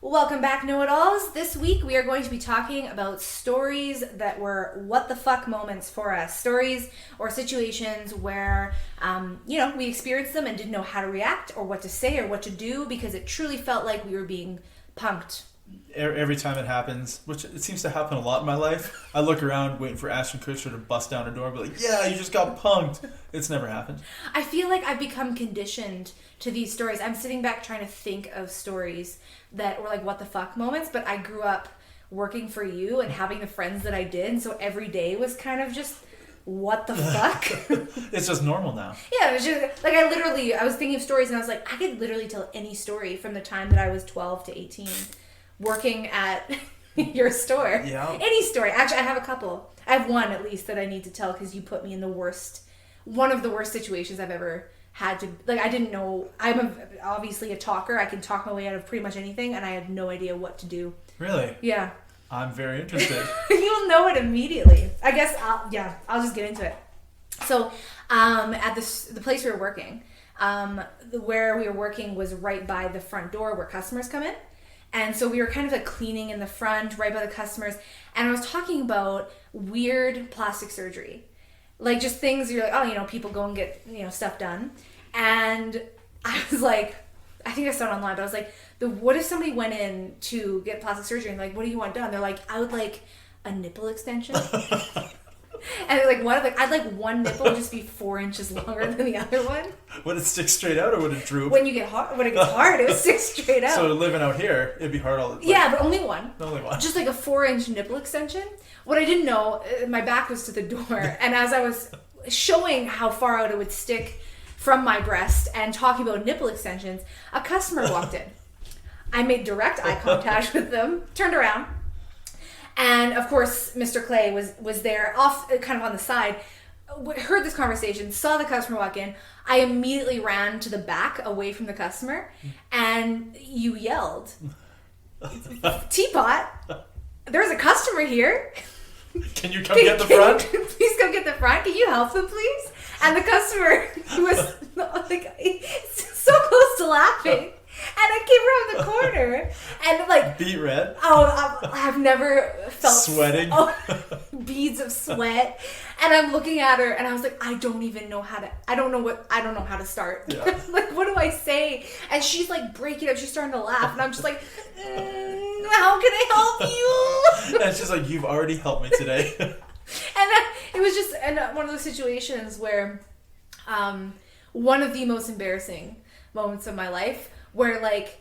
Welcome back, know-it-alls. This week we are going to be talking about stories that were what the fuck moments for us. Stories or situations where, we experienced them and didn't know how to react or what to say or what to do because it truly felt like we were being punked. Every time it happens, which it seems to happen a lot in my life, I look around waiting for Ashton Kutcher to bust down a door and be like, yeah, you just got punked. It's never happened. I feel like I've become conditioned to these stories. I'm sitting back trying to think of stories that were like what the fuck moments, but I grew up working for you and having the friends that I did, and so every day was kind of just what the fuck. It's just normal now. Yeah, it was just like I was thinking of stories and I was like, I could literally tell any story from the time that I was 12 to 18 working at your store. Yeah. Any story. Actually, I have a couple. I have one at least that I need to tell because you put me in one of the worst situations I've ever had to, I didn't know, obviously a talker. I can talk my way out of pretty much anything and I had no idea what to do. Really? Yeah. I'm very interested. You'll know it immediately. I guess, I'll just get into it. So, at the place we were working, where we were working was right by the front door where customers come in. And so we were kind of like cleaning in the front, right by the customers. And I was talking about weird plastic surgery. Like just things you're like, people go and get, stuff done. And I was like, I think I saw it online, but I was like, what if somebody went in to get plastic surgery and like, what do you want done? They're like, I would like a nipple extension. And they're like, what? I'd like one nipple just be 4 inches longer than the other one. Would it stick straight out or would it droop? When it gets hard, it would stick straight out. So living out here, it'd be hard all the time. Yeah, but only one. Only one. Just like a 4-inch nipple extension. What I didn't know, my back was to the door, and as I was showing how far out it would stick from my breast and talking about nipple extensions, a customer walked in. I made direct eye contact with them, turned around, and of course, Mr. Clay was there, off kind of on the side, heard this conversation, saw the customer walk in. I immediately ran to the back, away from the customer, and you yelled, Teapot, there's a customer here. Can you come get the front? Please come get the front. Can you help them, please? And the customer was like so close to laughing. And I came around the corner and like beat red. Oh, I've never felt sweating. Beads of sweat. And I'm looking at her and I was like, I don't know how to start. Yeah. Like, what do I say? And she's like breaking up. She's starting to laugh, and I'm just like, how can I help you? And she's like, you've already helped me today. And it was just one of those situations where, one of the most embarrassing moments of my life, where like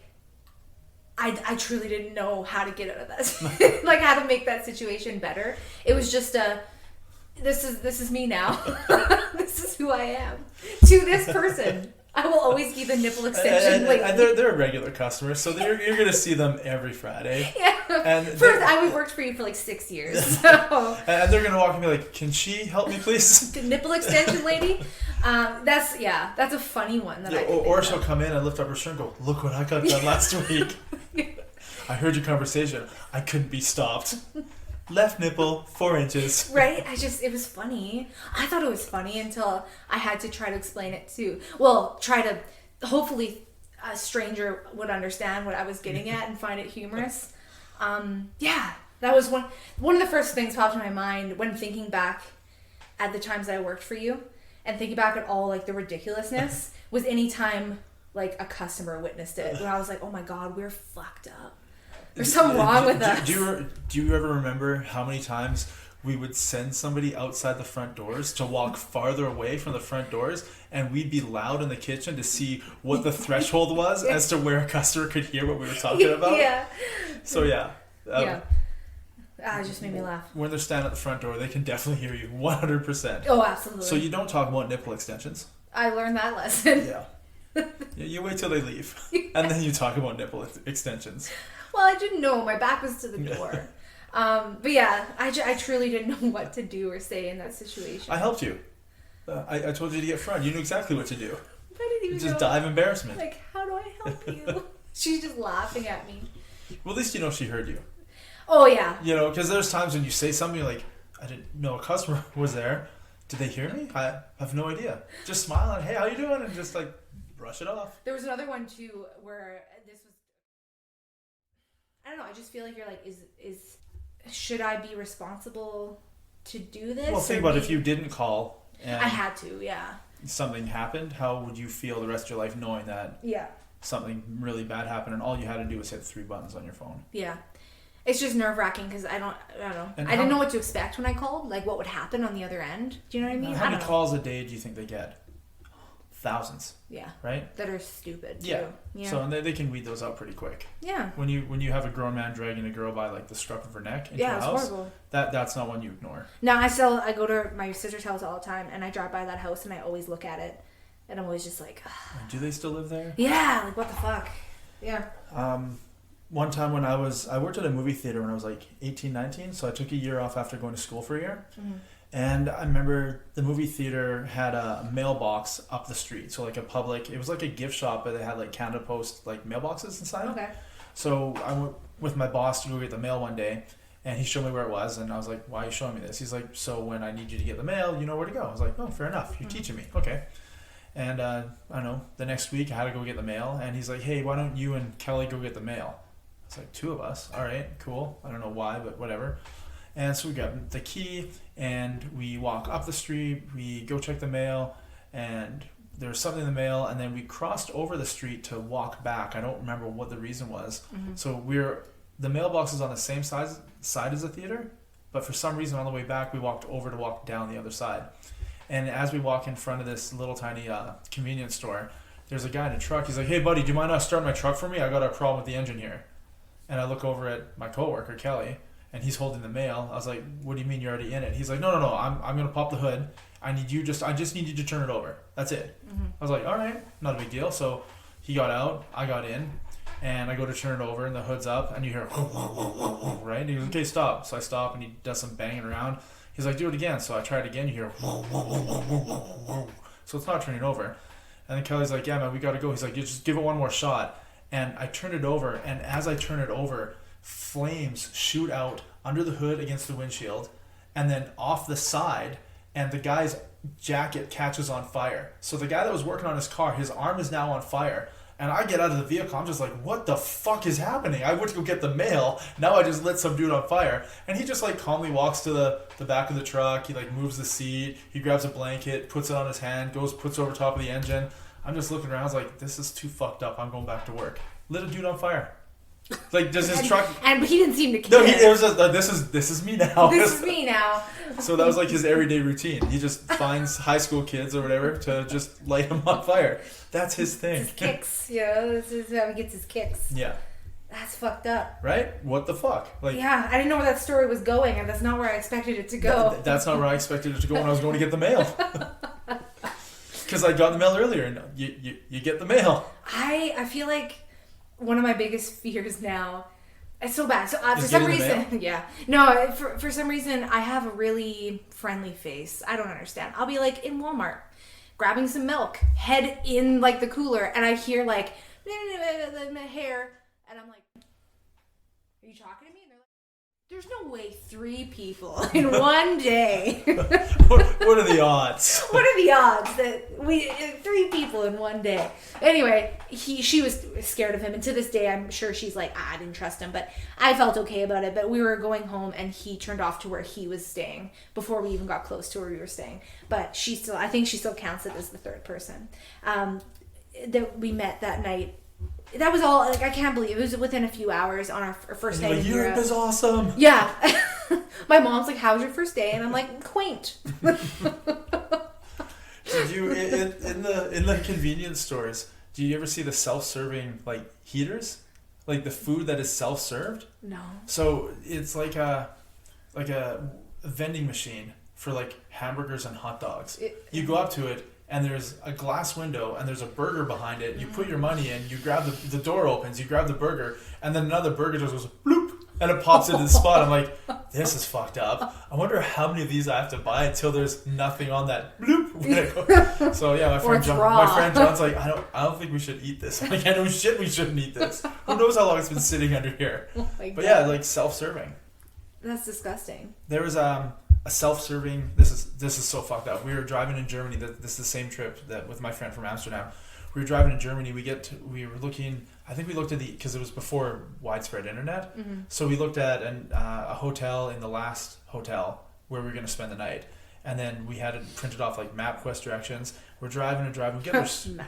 I truly didn't know how to get out of that, like how to make that situation better. It was just this is me now. This is who I am to this person. I will always keep a nipple extension. And they're a regular customer, so you're going to see them every Friday. Yeah. And I worked for you for like 6 years. So. And they're going to walk and be like, can she help me, please? The nipple extension lady? That's a funny one. Or she'll come in and lift up her shirt and go, look what I got done last week. I heard your conversation. I couldn't be stopped. Left nipple, 4 inches. Right? It was funny. I thought it was funny until I had to try to explain it hopefully a stranger would understand what I was getting at and find it humorous. That was one of the first things popped in my mind when thinking back at the times that I worked for you and thinking back at all like the ridiculousness was any time like a customer witnessed it when I was like, oh my God, we're fucked up. There's something wrong with us. Do you ever remember how many times we would send somebody outside the front doors to walk farther away from the front doors, and we'd be loud in the kitchen to see what the threshold was as to where a customer could hear what we were talking about? Yeah. So yeah. It just made me laugh. When they're standing at the front door, they can definitely hear you 100%. Oh, absolutely. So you don't talk about nipple extensions. I learned that lesson. Yeah. You wait till they leave, and then you talk about nipple extensions. Well, I didn't know. My back was to the door. But yeah, I truly didn't know what to do or say in that situation. I helped you. I told you to get front. You knew exactly what to do. I didn't even know. Just dive embarrassment. Like, how do I help you? She's just laughing at me. Well, at least you know she heard you. Oh, yeah. Because there's times when you say something you're like, I didn't know a customer was there. Did they hear me? I have no idea. Just smile and, hey, how you doing? And just like brush it off. There was another one too where this was I don't know. I just feel like you're like, is should I be responsible to do this? Well, think about if you didn't call and I had to, yeah. something happened, how would you feel the rest of your life knowing that something really bad happened and all you had to do was hit 3 buttons on your phone? Yeah. It's just nerve-wracking because I don't know. And I didn't know what to expect when I called, like what would happen on the other end. Do you know what I mean? How many calls a day do you think they get? Thousands. Yeah. Right? That are stupid too. Yeah. So and they can weed those out pretty quick. Yeah. When you have a grown man dragging a girl by like the scruff of her neck into a house, horrible. That's not one you ignore. No, I go to my sister's house all the time and I drive by that house and I always look at it and I'm always just like, ugh. Do they still live there? Yeah, like what the fuck? Yeah. One time when I worked at a movie theater when I was like 18, 19, so I took a year off after going to school for a year. Mm-hmm. And I remember the movie theater had a mailbox up the street. So like it was like a gift shop, but they had like Canada Post like mailboxes inside. Okay. So I went with my boss to go get the mail one day and he showed me where it was and I was like, why are you showing me this? He's like, so when I need you to get the mail, you know where to go. I was like, oh, fair enough. You're teaching me. Okay. And I don't know, the next week I had to go get the mail and he's like, hey, why don't you and Kelly go get the mail? It's like 2 of us. All right, cool. I don't know why, but whatever. And so we got the key and we walk up the street, we go check the mail and there was something in the mail and then we crossed over the street to walk back. I don't remember what the reason was. Mm-hmm. So the mailbox is on the same side as the theater, but for some reason on the way back we walked over to walk down the other side. And as we walk in front of this little tiny convenience store, there's a guy in a truck. He's like, hey buddy, do you mind starting my truck for me? I got a problem with the engine here. And I look over at my coworker, Kelly, and he's holding the mail. I was like, what do you mean you're already in it? He's like, no, I'm going to pop the hood. I just need you to turn it over. That's it. Mm-hmm. I was like, all right, not a big deal. So he got out, I got in, and I go to turn it over, and the hood's up, and you hear, right? And he goes, okay, stop. So I stop, and he does some banging around. He's like, do it again. So I try it again, you hear, so it's not turning over. And then Kelly's like, yeah, man, we got to go. He's like, you just give it one more shot. And I turn it over, and as I turn it over, flames shoot out under the hood against the windshield and then off the side, and the guy's jacket catches on fire. So the guy that was working on his car, his arm is now on fire. And I get out of the vehicle, I'm just like, what the fuck is happening? I went to go get the mail, now I just lit some dude on fire. And he just like calmly walks to the back of the truck, he like moves the seat, he grabs a blanket, puts it on his hand, puts it over top of the engine. I'm just looking around, I was like, this is too fucked up, I'm going back to work. Lit a dude on fire. Like, does his truck... And he didn't seem to care. No, it was just, this is me now. This is me now. So that was like his everyday routine. He just finds high school kids or whatever to just light them on fire. That's his thing. His kicks, this is how he gets his kicks. Yeah. That's fucked up. Right? What the fuck? Like, yeah, I didn't know where that story was going, and that's not where I expected it to go. That's not where I expected it to go when I was going to get the mail. Because I got the mail earlier, and you get the mail. I feel like one of my biggest fears now, it's so bad. So for some reason, yeah, no, for some reason I have a really friendly face. I don't understand. I'll be like in Walmart, grabbing some milk, head in like the cooler, and I hear like hair, and I'm like, "Are you talking to me?" And they're like, "There's no way 3 people in one day." What are the odds? What are the odds that 3 people in one day? Anyway, she was scared of him, and to this day, I'm sure she's like, I didn't trust him, but I felt okay about it. But we were going home, and he turned off to where he was staying before we even got close to where we were staying. But I think she still counts it as the 3rd person that we met that night. That was all, like, I can't believe it was within a few hours on our first night in Europe. Europe is awesome. Yeah. My mom's like, how was your first day? And I'm like, quaint. Did you, in the convenience stores, do you ever see the self-serving, like, heaters? Like, the food that is self-served? No. So, it's like a vending machine for, like, hamburgers and hot dogs. You go up to it, and there's a glass window, and there's a burger behind it. You put your money in, you grab the door opens, you grab the burger, and then another burger just goes bloop, and it pops into the spot. I'm like, this is fucked up. I wonder how many of these I have to buy until there's nothing on that bloop. So yeah, my friend John's like, I don't think we should eat this. I'm like, I know shit, we shouldn't eat this. Who knows how long it's been sitting under here? Oh my God. But yeah, like self-serving. That's disgusting. There was a self-serving. This is so fucked up. We were driving in Germany. This is the same trip that with my friend from Amsterdam. we were driving in Germany. We were looking. I think we looked at because it was before widespread internet. So we looked at a hotel in the last hotel where we were going to spend the night. And then we had it printed off like MapQuest directions. We're driving and driving. We get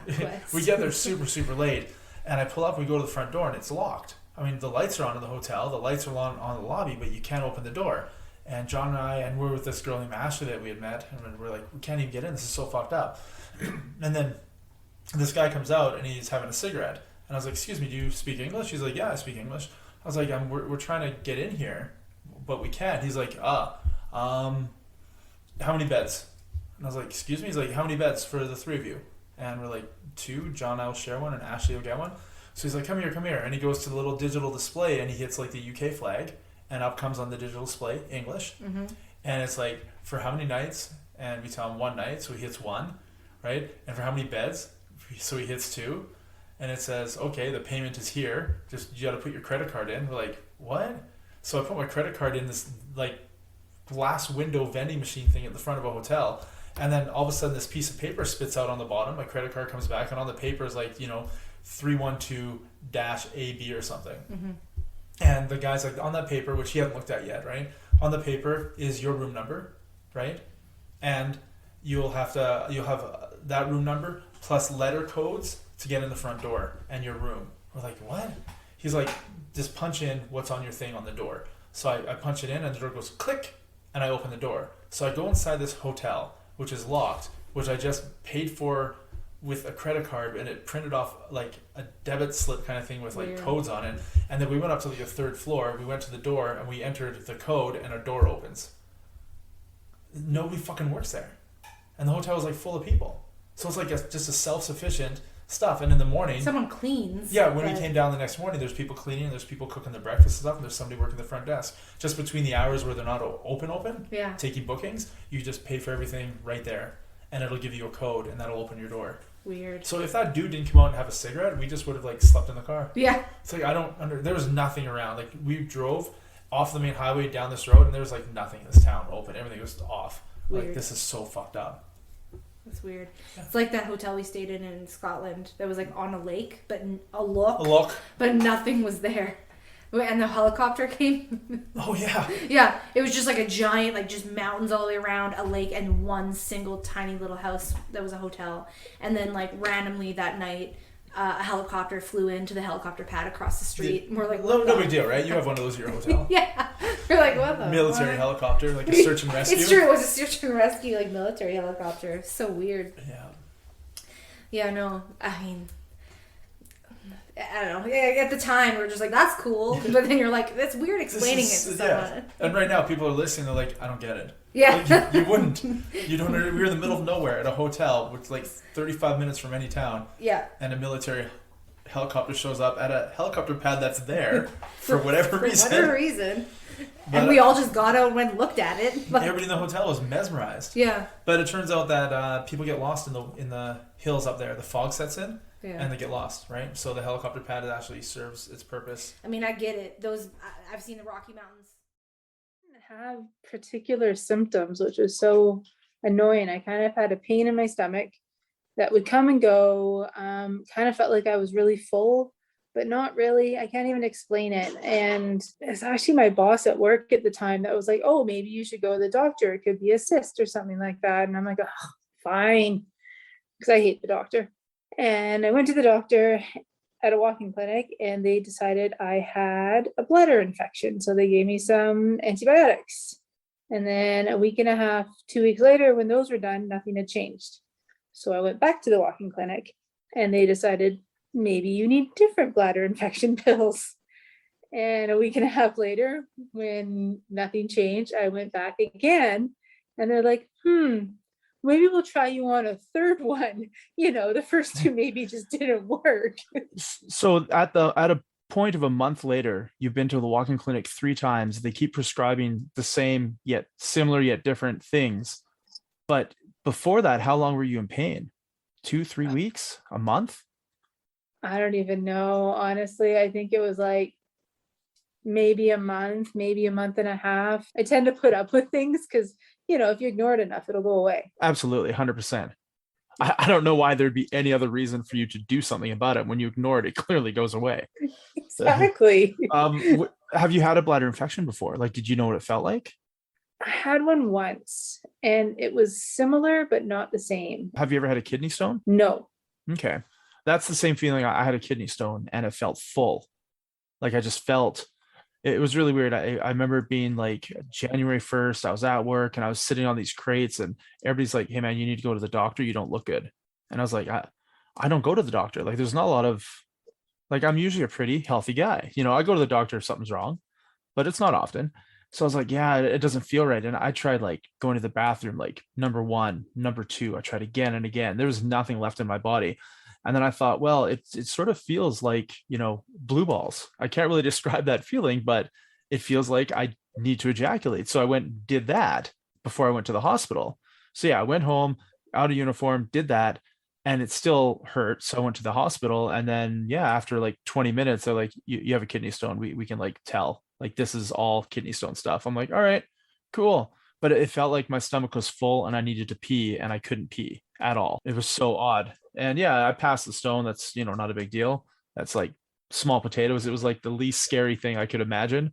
there, we get there super, super late. And I pull up, we go to the front door, and it's locked. I mean, the lights are on in the hotel, the lights are on the lobby, but you can't open the door. And John and we're with this girl named Ashley that we had met, and we're like, we can't even get in. This is so fucked up. And then this guy comes out, and he's having a cigarette. And I was like, excuse me, do you speak English? He's like, yeah, I speak English. I was like, we're trying to get in here, but we can't. He's like, how many beds? And I was like, excuse me? He's like, how many beds for the three of you? And we're like, 2. John and I will share one, and Ashley will get one. So he's like, come here. And he goes to the little digital display, and he hits like the UK flag, and up comes on the digital display, English. And it's like, for how many nights? And we tell him 1 night, so he hits 1, right? And for how many beds? So he hits 2. And it says, okay, the payment is here. Just, you got to put your credit card in. We're like, what? So I put my credit card in this like glass window vending machine thing at the front of a hotel. And then all of a sudden this piece of paper spits out on the bottom. My credit card comes back, and on the paper is like, 312-AB or something. And the guy's like, on that paper, which he hadn't looked at yet, right? On the paper is your room number, right? And you'll have that room number plus letter codes to get in the front door and your room. We're like, what? He's like, just punch in what's on your thing on the door. So I punch it in, and the door goes click, and I open the door. So I go inside this hotel, which is locked, which I just paid for with a credit card, and it printed off like a debit slip kind of thing with like codes on it. And then we went up to like the 3rd floor, we went to the door, and we entered the code, and a door opens. Nobody fucking works there. And the hotel is like full of people. So it's like just a self-sufficient stuff. And in the morning, someone cleans. Yeah, when we came down the next morning, there's people cleaning, there's people cooking the breakfast and stuff, and there's somebody working the front desk. Just between the hours where they're not open, taking bookings, you just pay for everything right there, and it'll give you a code, and that'll open your door. Weird. So if that dude didn't come out and have a cigarette, we just would have like slept in the car. Yeah. It's like there was nothing around. Like we drove off the main highway down this road, and there was like nothing in this town open. Everything was off. Weird. Like, this is so fucked up. That's weird. Yeah. It's like that hotel we stayed in Scotland that was like on a lake, but a look, but nothing was there. And the helicopter came. Oh, yeah. Yeah. It was just like a giant, like just mountains all the way around, a lake, and one single tiny little house that was a hotel. And then like randomly that night, a helicopter flew into the helicopter pad across the street. And we're like, no big deal, right? You have one of those at your hotel. Yeah. We're like, what the military helicopter, like a search and rescue. It's true. It was a search and rescue, like military helicopter. So weird. Yeah. Yeah, no. I mean, I don't know. At the time, we were just like, that's cool. But then you're like, that's weird explaining it to someone. Yeah. And right now, people are listening. They're like, I don't get it. Yeah. Like, you wouldn't. You don't. We're in the middle of nowhere at a hotel, which is like 35 minutes from any town. Yeah. And a military helicopter shows up at a helicopter pad that's there for whatever reason. For whatever reason. And we all just got out and went and looked at it. Like, everybody in the hotel was mesmerized. Yeah. But it turns out that people get lost in the hills up there. The fog sets in. Yeah. And they get lost, right? So the helicopter pad actually serves its purpose. I mean, I get it. I've seen the Rocky Mountains. Have particular symptoms, which was so annoying. I kind of had a pain in my stomach that would come and go. Kind of felt like I was really full, but not really. I can't even explain it. And it's actually my boss at work at the time that was like, oh, maybe you should go to the doctor. It could be a cyst or something like that. And I'm like, oh, fine. Because I hate the doctor. And I went to the doctor at a walking clinic, and they decided I had a bladder infection. So they gave me some antibiotics. And then a week and a half, 2 weeks later, when those were done, nothing had changed. So I went back to the walking clinic, and they decided maybe you need different bladder infection pills. And a week and a half later, when nothing changed, I went back again, and they're like, maybe we'll try you on a third one. The first two maybe just didn't work. So at a point of a month later, you've been to the walk-in clinic 3 times. They keep prescribing the same yet similar yet different things. But before that, how long were you in pain? 2-3 weeks? A month? I don't even know. Honestly, I think it was like maybe a month, maybe a month and a half. I tend to put up with things because if you ignore it enough, it'll go away. Absolutely, 100%. I don't know why there'd be any other reason for you to do something about it. When you ignore it, it clearly goes away. Exactly. Have you had a bladder infection before? Like, did you know what it felt like? I had one once and it was similar, but not the same. Have you ever had a kidney stone? No. Okay. That's the same feeling. I had a kidney stone and it felt full. Like I just felt it was really weird. I remember it being like January 1st. I was at work and I was sitting on these crates and everybody's like, hey man, you need to go to the doctor. You don't look good. And I was like, I don't go to the doctor. Like there's not a lot of like I'm usually a pretty healthy guy. You know, I go to the doctor if something's wrong, but it's not often. So I was like, yeah, it doesn't feel right. And I tried like going to the bathroom, like number one, number two. I tried again and again. There was nothing left in my body. And then I thought, well, it sort of feels like, you know, blue balls. I can't really describe that feeling, but it feels like I need to ejaculate. So I went and did that before I went to the hospital. So yeah, I went home, out of uniform, did that, and it still hurt. So I went to the hospital. And then, yeah, after like 20 minutes, they're like, you have a kidney stone. We can like tell, like, this is all kidney stone stuff. I'm like, all right, cool. But it felt like my stomach was full and I needed to pee and I couldn't pee at all. It was so odd. And yeah, I passed the stone. That's, you know, not a big deal. That's like small potatoes. It was like the least scary thing I could imagine.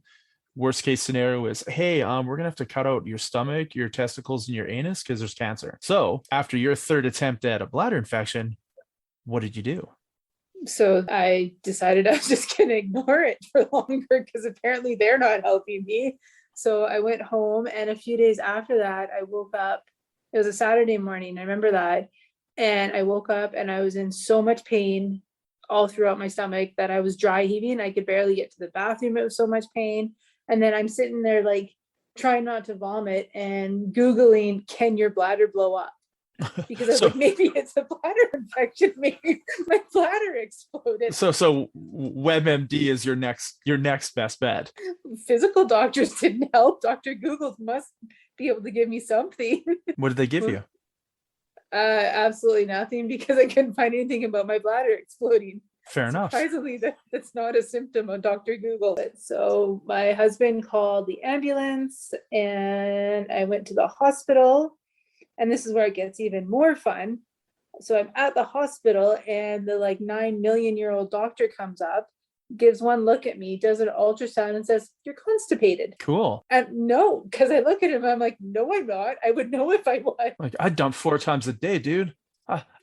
Worst case scenario is, hey, we're gonna have to cut out your stomach, your testicles, and your anus because there's cancer. So after your third attempt at a bladder infection, what did you do? So I decided I was just going to ignore it for longer because apparently they're not helping me. So I went home, and a few days after that, I woke up. It was a Saturday morning. I remember that. And I woke up and I was in so much pain all throughout my stomach that I was dry heaving. I could barely get to the bathroom. It was so much pain. And then I'm sitting there like trying not to vomit and Googling, can your bladder blow up? Because I was like, maybe it's a bladder infection. Maybe my bladder exploded. So WebMD is your next best bet. Physical doctors didn't help. Dr. Google must be able to give me something. What did they give you? Absolutely nothing, because I couldn't find anything about my bladder exploding. Fair enough. Surprisingly, that's not a symptom on Dr. Google. So my husband called the ambulance and I went to the hospital. And this is where it gets even more fun. So I'm at the hospital and the like 9 million year old doctor comes up, gives one look at me, does an ultrasound and says, you're constipated. Cool. And no, because I look at him, I'm like, no, I'm not. I would know if I was. Like I dump 4 times a day, dude.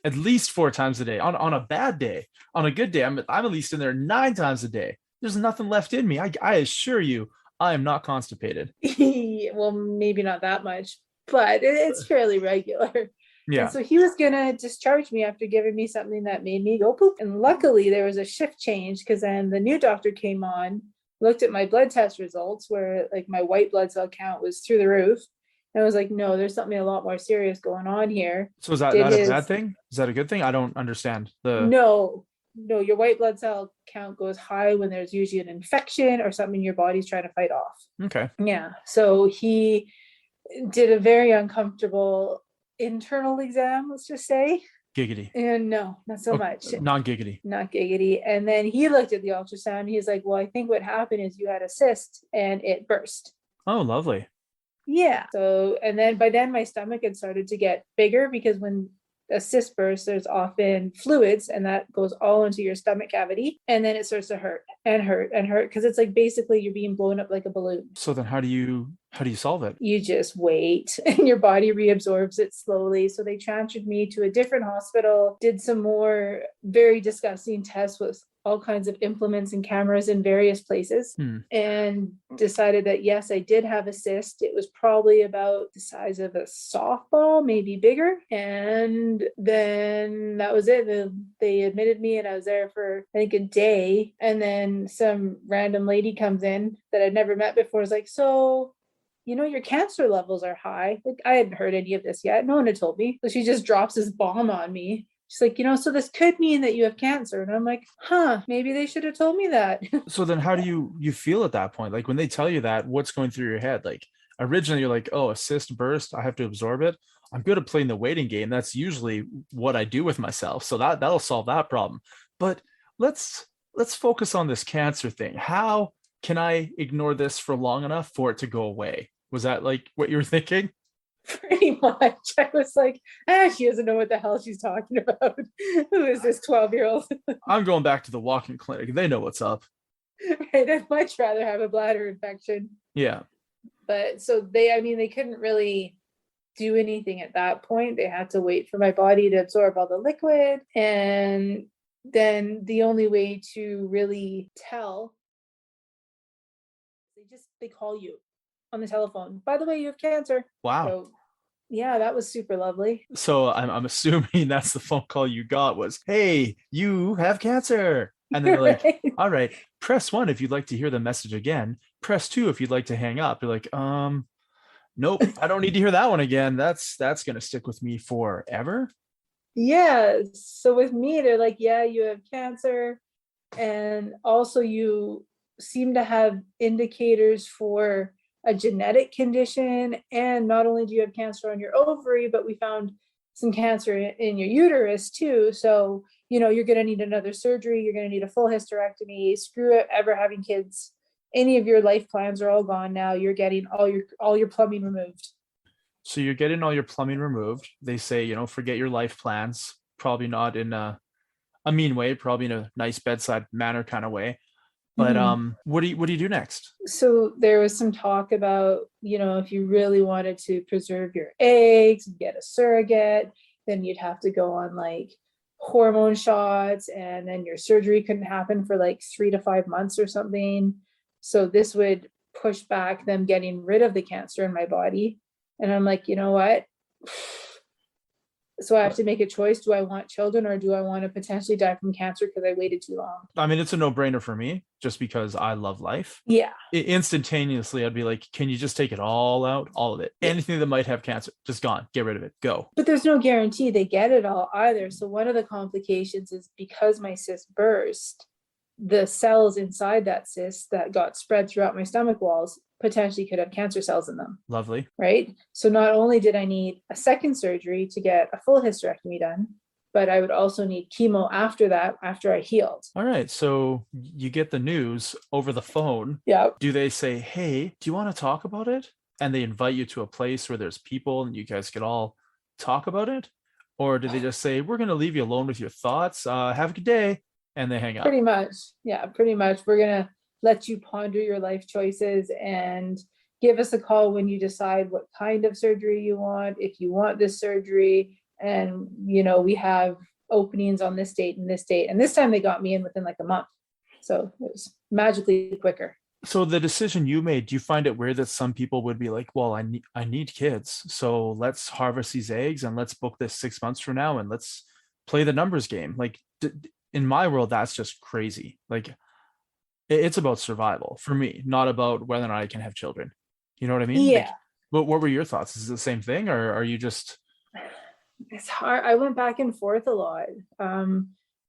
At least 4 times a day. On a bad day. On a good day, I'm at least in there 9 times a day. There's nothing left in me. I assure you, I am not constipated. Well, maybe not that much, but it's fairly regular. Yeah. And so he was gonna discharge me after giving me something that made me go poop. And luckily there was a shift change, because then the new doctor came on, looked at my blood test results where like my white blood cell count was through the roof. And I was like, no, there's something a lot more serious going on here. So is that not a bad thing? Is that a good thing? I don't understand. No, your white blood cell count goes high when there's usually an infection or something your body's trying to fight off. Okay. Yeah. So he did a very uncomfortable internal exam, let's just say. Giggity. And no, not so much. Non-giggity. Not giggity. And then he looked at the ultrasound. He's like, well, I think what happened is you had a cyst and it burst. Oh, lovely. Yeah. So, and then by then my stomach had started to get bigger, because when a cyst bursts, there's often fluids and that goes all into your stomach cavity. And then it starts to hurt and hurt and hurt, because it's like basically you're being blown up like a balloon. So then how do you solve it? You just wait and your body reabsorbs it slowly. So they transferred me to a different hospital, did some more very disgusting tests with all kinds of implements and cameras in various places, and decided that yes, I did have a cyst. It was probably about the size of a softball, maybe bigger. And then that was it. They admitted me and I was there for I think a day. And then some random lady comes in that I'd never met before. Is like, so you know, your cancer levels are high. Like, I hadn't heard any of this yet. No one had told me. So she just drops this bomb on me. She's like, you know, so this could mean that you have cancer. And I'm like, maybe they should have told me that. So then how do you feel at that point? Like when they tell you that, what's going through your head? Like originally you're like, oh, a cyst burst, I have to absorb it. I'm good at playing the waiting game. That's usually what I do with myself. So that'll solve that problem. But let's focus on this cancer thing. How can I ignore this for long enough for it to go away? Was that like what you were thinking? Pretty much. I was like, she doesn't know what the hell she's talking about. Who is this 12-year-old? I'm going back to the walk-in clinic. They know what's up. Right. I'd much rather have a bladder infection. Yeah. But so they couldn't really do anything at that point. They had to wait for my body to absorb all the liquid. And then the only way to really tell, they call you on the telephone. By the way, you have cancer. Wow. So yeah, that was super lovely. So I'm assuming that's the phone call you got was, hey, you have cancer. And then they're like, Right. all right, press 1 if you'd like to hear the message again. Press 2 if you'd like to hang up. You're like, nope, I don't need to hear that one again. That's gonna stick with me forever. Yeah. So with me, they're like, yeah, you have cancer. And also you seem to have indicators for a genetic condition. And not only do you have cancer on your ovary, but we found some cancer in your uterus too. So, you're going to need another surgery. You're going to need a full hysterectomy. Screw it, ever having kids. Any of your life plans are all gone now. You're getting all your plumbing removed. So you're getting all your plumbing removed. They say, forget your life plans. Probably not in a mean way, probably in a nice bedside manner kind of way. But what do you do next? So there was some talk about, if you really wanted to preserve your eggs and get a surrogate, then you'd have to go on like hormone shots, and then your surgery couldn't happen for like 3 to 5 months or something. So this would push back them getting rid of the cancer in my body. And I'm like, you know what? So I have to make a choice. Do I want children, or do I want to potentially die from cancer because I waited too long? I mean, it's a no-brainer for me just because I love life. Yeah. Instantaneously, I'd be like, can you just take it all out? All of it. Anything that might have cancer, just gone. Get rid of it. Go. But there's no guarantee they get it all either. So one of the complications is because my cyst burst, the cells inside that cyst that got spread throughout my stomach walls potentially could have cancer cells in them. Lovely. Right. So not only did I need a second surgery to get a full hysterectomy done, but I would also need chemo after that, after I healed. All right. So you get the news over the phone. Yeah. Do they say, hey, do you want to talk about it? And they invite you to a place where there's people and you guys could all talk about it? Or do they just say, we're going to leave you alone with your thoughts? Have a good day. And they hang up. Pretty much. Yeah, pretty much. We're going to let you ponder your life choices and give us a call when you decide what kind of surgery you want, if you want this surgery. And, we have openings on this date and this date. And this time they got me in within like a month. So it was magically quicker. So the decision you made, do you find it weird that some people would be like, well, I need kids. So let's harvest these eggs and let's book this 6 months from now and let's play the numbers game. Like in my world, that's just crazy. Like it's about survival for me, not about whether or not I can have children. You know what I mean? Yeah. Like, what were your thoughts? Is it the same thing, or are you just? It's hard. I went back and forth a lot. I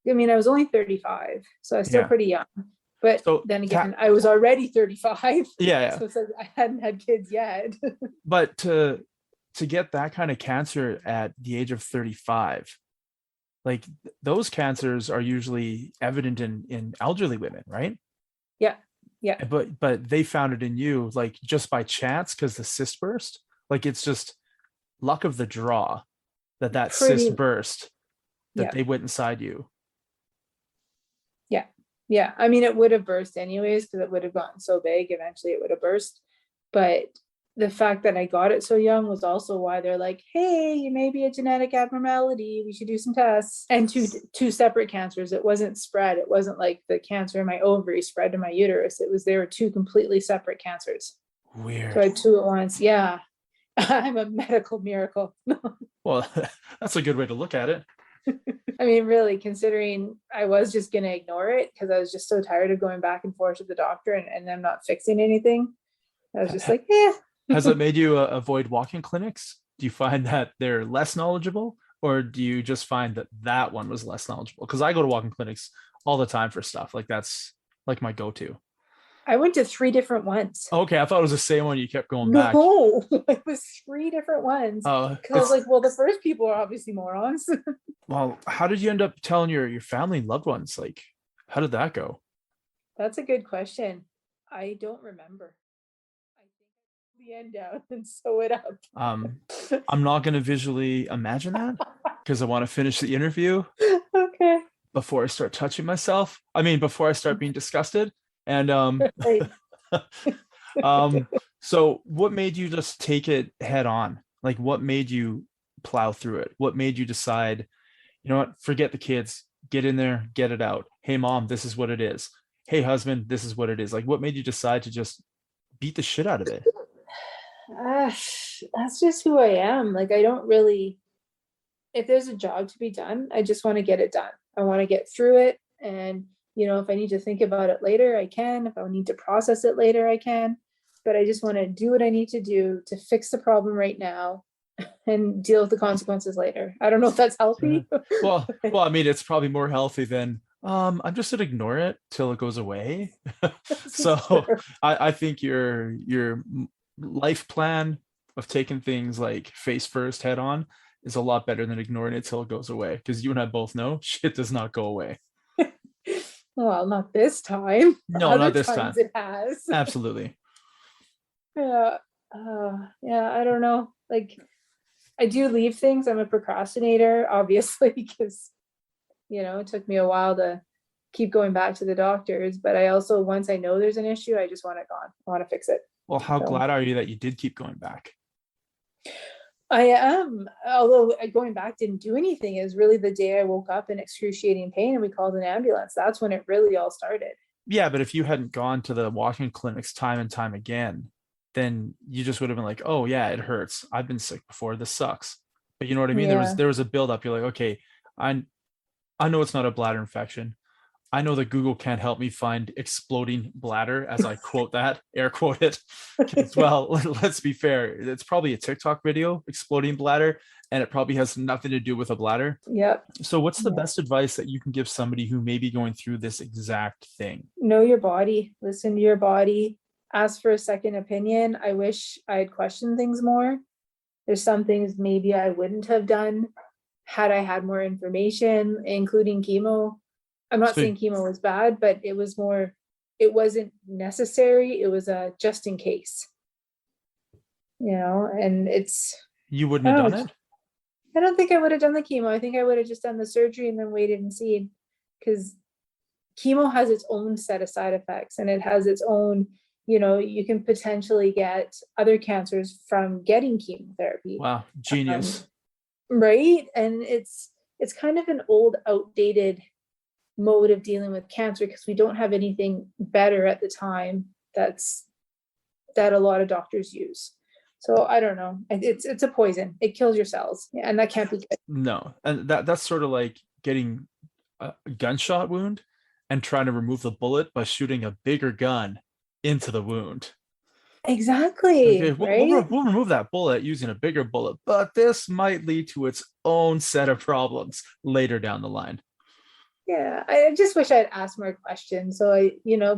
was only 35, so I was still pretty young. But then again, I was already 35. Yeah. So it's like I hadn't had kids yet. But to get that kind of cancer at the age of 35, like those cancers are usually evident in elderly women, right? Yeah. But they found it in you like just by chance because the cyst burst. Like it's just luck of the draw that cyst burst, that they went inside you. Yeah. I mean, it would have burst anyways because it would have gotten so big. Eventually it would have burst. But the fact that I got it so young was also why they're like, hey, you may be a genetic abnormality. We should do some tests. And two separate cancers. It wasn't spread. It wasn't like the cancer in my ovary spread to my uterus. They were two completely separate cancers. Weird. So I had two at once. Yeah. I'm a medical miracle. Well, that's a good way to look at it. I mean, really, considering I was just going to ignore it because I was just so tired of going back and forth with the doctor and them not fixing anything. I was just like, yeah. Has it made you avoid walk-in clinics? Do you find that they're less knowledgeable, or do you just find that one was less knowledgeable? Because I go to walk-in clinics all the time for stuff. Like that's like my go-to. I went to 3 different ones. Okay, I thought it was the same one. You kept going back. No, it was 3 different ones. Because I was like, well, the first people are obviously morons. Well, how did you end up telling your family and loved ones? Like, how did that go? That's a good question. I don't remember. I think the end down and sew it up. I'm not going to visually imagine that because I want to finish the interview Okay. before I start touching myself. I mean, before I start being disgusted. And Right. so what made you just take it head on? Like, what made you plow through it? What made you decide, you know what, forget the kids, get in there, get it out. Hey, mom, this is what it is. Hey, husband, this is what it is. Like, what made you decide to just beat the shit out of it? That's just who I am. Like, I don't really, if there's a job to be done, I just want to get it done. I want to get through it. And, if I need to think about it later, I can. If I need to process it later, I can. But I just want to do what I need to do to fix the problem right now and deal with the consequences later. I don't know if that's healthy. Well, I mean, it's probably more healthy than I'm just gonna ignore it till it goes away. So I think your life plan of taking things like face first head on is a lot better than ignoring it till it goes away, because you and I both know shit does not go away. Well, not this time. No, Other not this times time. It has. Absolutely. Yeah. Yeah, I don't know. Like, I do leave things. I'm a procrastinator, obviously, because, it took me a while to keep going back to the doctors. But I also, once I know there's an issue, I just want it gone. I want to fix it. Well, how So glad are you that you did keep going back? I am, although going back didn't do anything. Is really the day I woke up in excruciating pain and we called an ambulance. That's when it really all started. Yeah, but if you hadn't gone to the walk-in clinics time and time again, then you just would have been like, oh yeah, it hurts. I've been sick before. This sucks. But you know what I mean? Yeah. There was a build-up. You're like, okay, I know it's not a bladder infection. I know that Google can't help me find exploding bladder, as I quote that, air quote it. Well, let's be fair. It's probably a TikTok video, exploding bladder, and it probably has nothing to do with a bladder. Yep. So what's the Yeah. best advice that you can give somebody who may be going through this exact thing? Know your body, listen to your body, ask for a second opinion. I wish I had questioned things more. There's some things maybe I wouldn't have done had I had more information, including chemo. I'm not So saying chemo was bad, but it wasn't necessary. It was a just in case, and you wouldn't have done it? I don't think I would have done the chemo. I think I would have just done the surgery and then waited and seen, because chemo has its own set of side effects and it has its own, you can potentially get other cancers from getting chemotherapy. Wow, genius. Right? And it's kind of an old, outdated mode of dealing with cancer, because we don't have anything better at the time that a lot of doctors use. So I don't know. It's a poison. It kills your cells, and that can't be good. No, and that's sort of like getting a gunshot wound and trying to remove the bullet by shooting a bigger gun into the wound. Exactly. Okay, Right. we'll remove that bullet using a bigger bullet, but this might lead to its own set of problems later down the line. Yeah, I just wish I'd asked more questions. So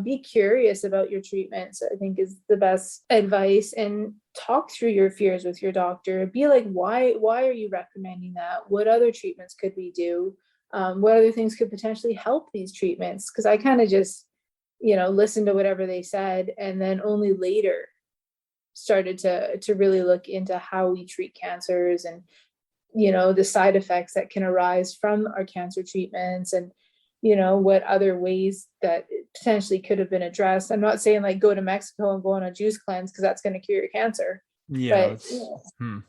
be curious about your treatments, I think, is the best advice, and talk through your fears with your doctor. Be like, why are you recommending that? What other treatments could we do? What other things could potentially help these treatments? Because I kind of just, listened to whatever they said, and then only later started to really look into how we treat cancers and the side effects that can arise from our cancer treatments, and what other ways that potentially could have been addressed. I'm not saying like go to Mexico and go on a juice cleanse, because that's going to cure your cancer. Yeah, but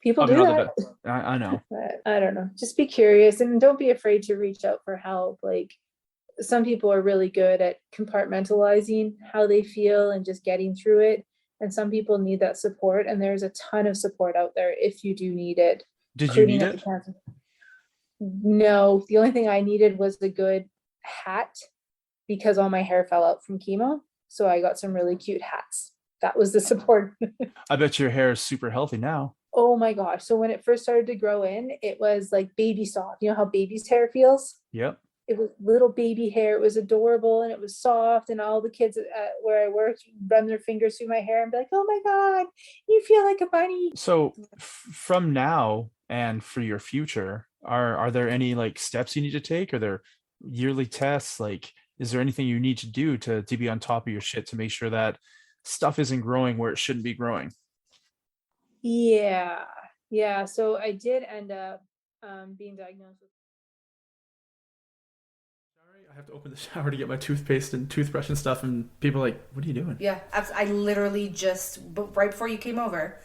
people probably do not that. I know. But I don't know. Just be curious and don't be afraid to reach out for help. Like, some people are really good at compartmentalizing how they feel and just getting through it. And some people need that support. And there's a ton of support out there if you do need it. Did you need it? No, the only thing I needed was a good hat, because all my hair fell out from chemo. So I got some really cute hats. That was the support. I bet your hair is super healthy now. Oh my gosh. So when it first started to grow in, it was like baby soft. You know how baby's hair feels? Yep. It was little baby hair. It was adorable and it was soft. And all the kids where I worked run their fingers through my hair and be like, oh my God, you feel like a bunny. So from now and for your future, are there any like steps you need to take? Are there yearly tests? Like, is there anything you need to do to be on top of your shit to make sure that stuff isn't growing where it shouldn't be growing. Yeah. Yeah. So I did end up being diagnosed with. I have to open the shower to get my toothpaste and toothbrush and stuff, and people are like, "What are you doing?" Yeah, I literally just right before you came over,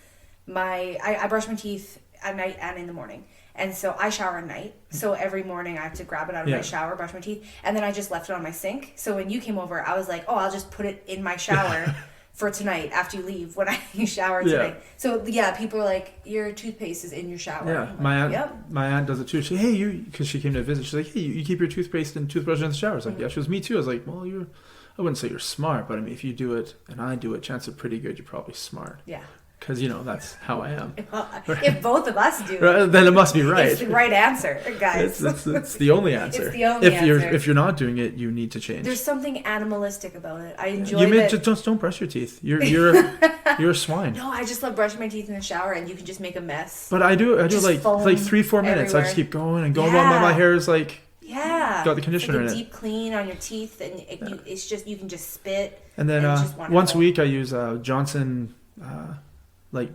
I brush my teeth at night and in the morning, and so I shower at night. So every morning I have to grab it out of my shower, brush my teeth, and then I just left it on my sink. So when you came over, I was like, oh, I'll just put it in my shower for tonight after you leave when I shower tonight. So yeah, people are like, your toothpaste is in your shower. Yeah, Like, my aunt does it too. She, hey, you, because she came to visit. She's like, hey, you keep your toothpaste and toothbrush in the shower. I was like, yeah. She was me too. I was like, well, I wouldn't say you're smart, but I mean, if you do it and I do it, chances are pretty good you're probably smart. Yeah. Because that's how I am. If both of us do it, then it must be right. It's the right answer, guys. It's the only answer. It's the only answer. If you're not doing it, you need to change. There's something animalistic about it. I enjoy it. Just don't brush your teeth. You're a swine. No, I just love brushing my teeth in the shower, and you can just make a mess. But I do just like 3-4 minutes. Everywhere. I just keep going and going. While my hair is like. Yeah, got the conditioner it's like in a deep clean on your teeth, and it's just you can just spit. And then once a week I use Johnson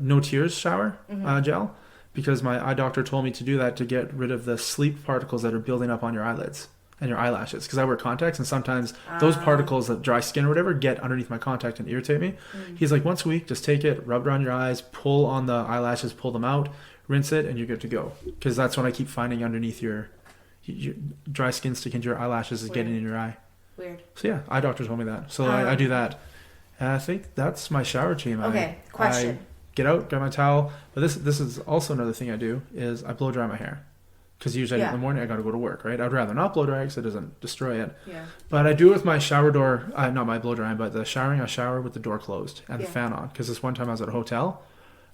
no tears shower gel, because my eye doctor told me to do that to get rid of the sleep particles that are building up on your eyelids and your eyelashes, because I wear contacts and sometimes those particles that dry skin or whatever get underneath my contact and irritate me. He's like, once a week, just take it, rub it on your eyes, pull on the eyelashes, pull them out, rinse it, and you're good to go. Because that's what I keep finding underneath your dry skin sticking into your eyelashes is getting in your eye. Weird. So yeah, eye doctor told me that. So I do that. And I think that's my shower routine. Okay, question. I get out, grab my towel. But this is also another thing I do is I blow dry my hair. Because usually in the morning I got to go to work, right? I'd rather not blow dry because it doesn't destroy it. Yeah. But I do it with my shower door, not my blow drying, but the showering, I shower with the door closed and the fan on. Because this one time I was at a hotel,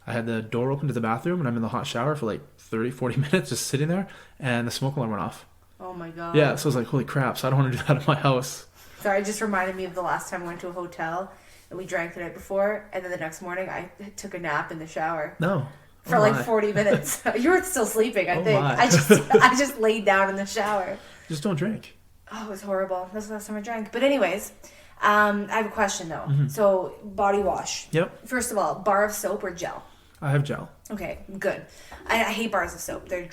I had the door open to the bathroom and I'm in the hot shower for like 30-40 minutes just sitting there, and the smoke alarm went off. Oh my god. Yeah, so I was like, holy crap, so I don't want to do that in my house. Sorry, it just reminded me of the last time I went to a hotel and we drank the night before, and then the next morning I took a nap in the shower. No. For 40 minutes. You were still sleeping, I think. My. I just laid down in the shower. Just don't drink. Oh, it was horrible. That's the last time I drank. But anyways, I have a question though. So body wash. Yep. First of all, bar of soap or gel? I have gel. Okay, good. I hate bars of soap. They